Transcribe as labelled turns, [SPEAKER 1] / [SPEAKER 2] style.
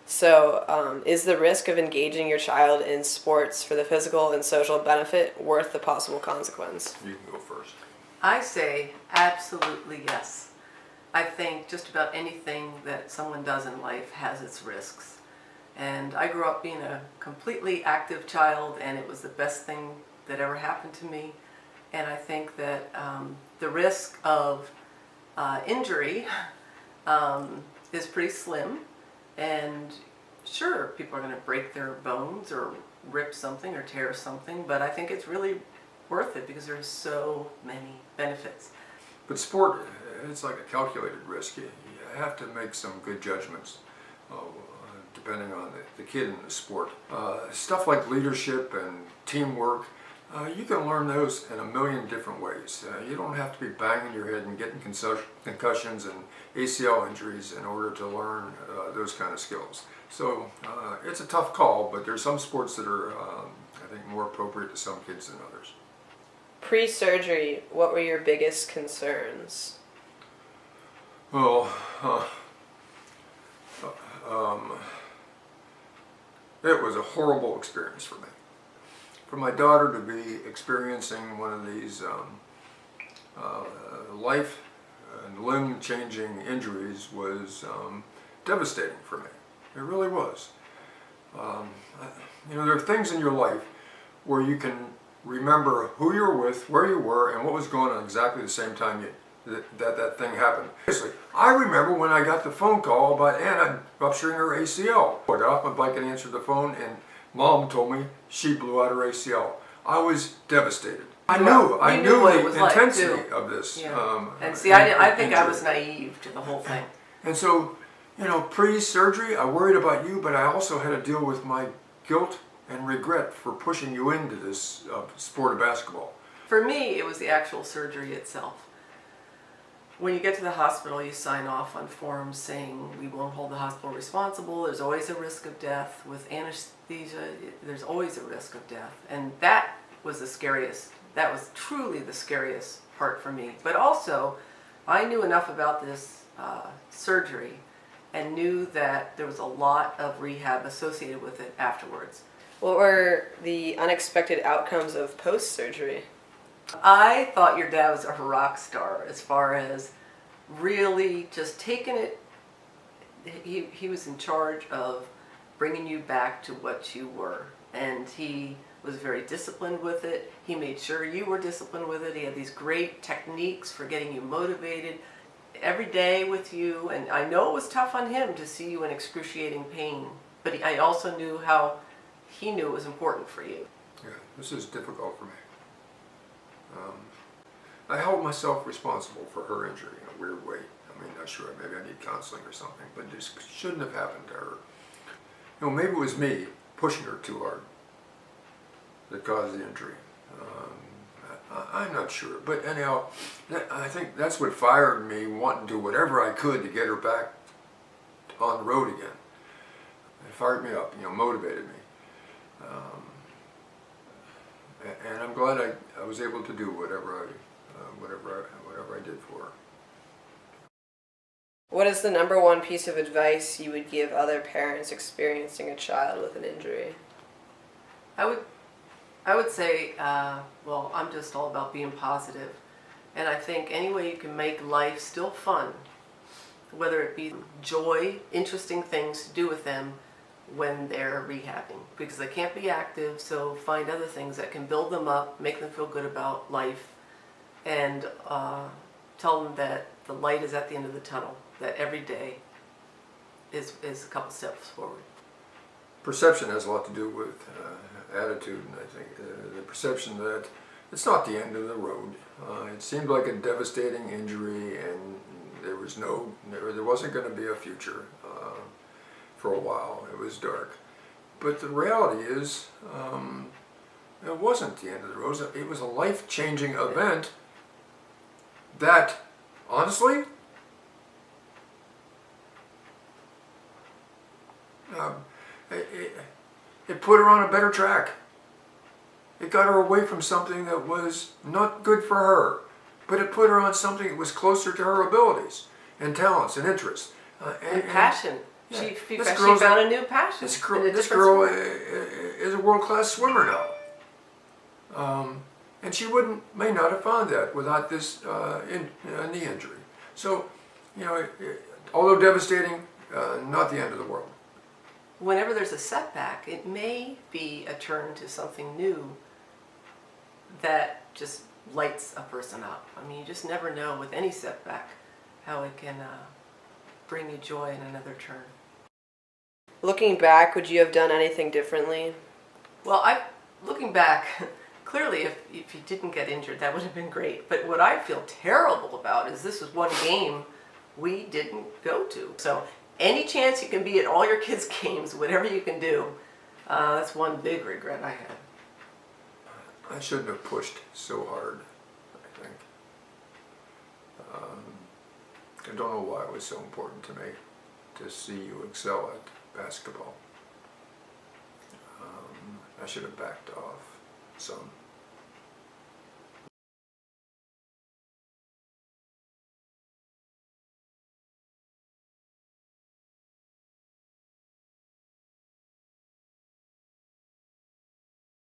[SPEAKER 1] So, is the risk of engaging your child in sports for the physical and social benefit worth the possible consequence?
[SPEAKER 2] You can go first.
[SPEAKER 3] I say absolutely yes. I think just about anything that someone does in life has its risks. And I grew up being a completely active child, and it was the best thing that ever happened to me. And I think that the risk of injury is pretty slim. And sure, people are going to break their bones or rip something or tear something, but I think it's really worth it because there's so many benefits.
[SPEAKER 2] But sport, it's like a calculated risk. You have to make some good judgments depending on the kid in the sport. Stuff like leadership and teamwork, you can learn those in a million different ways. You don't have to be banging your head and getting concussions and ACL injuries in order to learn those kind of skills. So it's a tough call, but there's some sports that are, I think, more appropriate to some kids than others.
[SPEAKER 1] Pre-surgery, what were your biggest concerns?
[SPEAKER 2] Well, it was a horrible experience for me. For my daughter to be experiencing one of these life and limb-changing injuries was devastating for me. It really was. You know, there are things in your life where you can remember who you were with, where you were, and what was going on exactly the same time that thing happened. Basically, I remember when I got the phone call about Anna rupturing her ACL. I got off my bike and answered the phone, and Mom told me she blew out her ACL. I was devastated. I knew the intensity of this.
[SPEAKER 3] Yeah. And see, I think I was naive to the whole thing.
[SPEAKER 2] And so, you know, pre-surgery, I worried about you, but I also had to deal with my guilt and regret for pushing you into this sport of basketball.
[SPEAKER 3] For me, it was the actual surgery itself. When you get to the hospital, you sign off on forms saying we won't hold the hospital responsible. There's always a risk of death. With anesthesia, there's always a risk of death. And that was the scariest. That was truly the scariest part for me. But also, I knew enough about this surgery and knew that there was a lot of rehab associated with it afterwards.
[SPEAKER 1] What were the unexpected outcomes of post-surgery?
[SPEAKER 3] I thought your dad was a rock star as far as really just taking it. He was in charge of bringing you back to what you were, and he was very disciplined with it. He made sure you were disciplined with it. He had these great techniques for getting you motivated every day with you, and I know it was tough on him to see you in excruciating pain, but I also knew how he knew it was important for you.
[SPEAKER 2] Yeah, this is difficult for me. I held myself responsible for her injury in a weird way. I mean, not sure, maybe I need counseling or something, but this shouldn't have happened to her. You know, maybe it was me pushing her too hard that caused the injury. I'm not sure, but anyhow, I think that's what fired me, wanting to do whatever I could to get her back on the road again. It fired me up, you know, motivated me. And I'm glad I was able to do whatever I did for her.
[SPEAKER 1] What is the number one piece of advice you would give other parents experiencing a child with an injury?
[SPEAKER 3] I would say, well, I'm just all about being positive. And I think any way you can make life still fun, whether it be joy, interesting things to do with them when they're rehabbing, because they can't be active, so find other things that can build them up, make them feel good about life, and tell them that the light is at the end of the tunnel, that every day is a couple steps forward.
[SPEAKER 2] Perception has a lot to do with attitude, and I think the perception that it's not the end of the road. It seemed like a devastating injury, and there wasn't going to be a future for a while. It was dark. But the reality is, it wasn't the end of the road. It was a life-changing event that, honestly, it put her on a better track. It got her away from something that was not good for her, but it put her on something that was closer to her abilities and talents and interests.
[SPEAKER 3] And passion.
[SPEAKER 2] Yeah,
[SPEAKER 3] She
[SPEAKER 2] this
[SPEAKER 3] found a new passion.
[SPEAKER 2] This
[SPEAKER 3] in a
[SPEAKER 2] this
[SPEAKER 3] different
[SPEAKER 2] girl
[SPEAKER 3] sport.
[SPEAKER 2] is a world-class swimmer now. And she may not have found that without this knee injury. So, although devastating, not the end of the world.
[SPEAKER 3] Whenever there's a setback, it may be a turn to something new that just lights a person up. I mean, you just never know with any setback how it can bring you joy in another turn.
[SPEAKER 1] Looking back, would you have done anything differently?
[SPEAKER 3] Well, looking back, clearly if he didn't get injured, that would have been great. But what I feel terrible about is this was one game we didn't go to. So any chance you can be at all your kids' games, whatever you can do, that's one big regret I had.
[SPEAKER 2] I shouldn't have pushed so hard, I think. I don't know why it was so important to me to see you excel at basketball. I should have backed off some.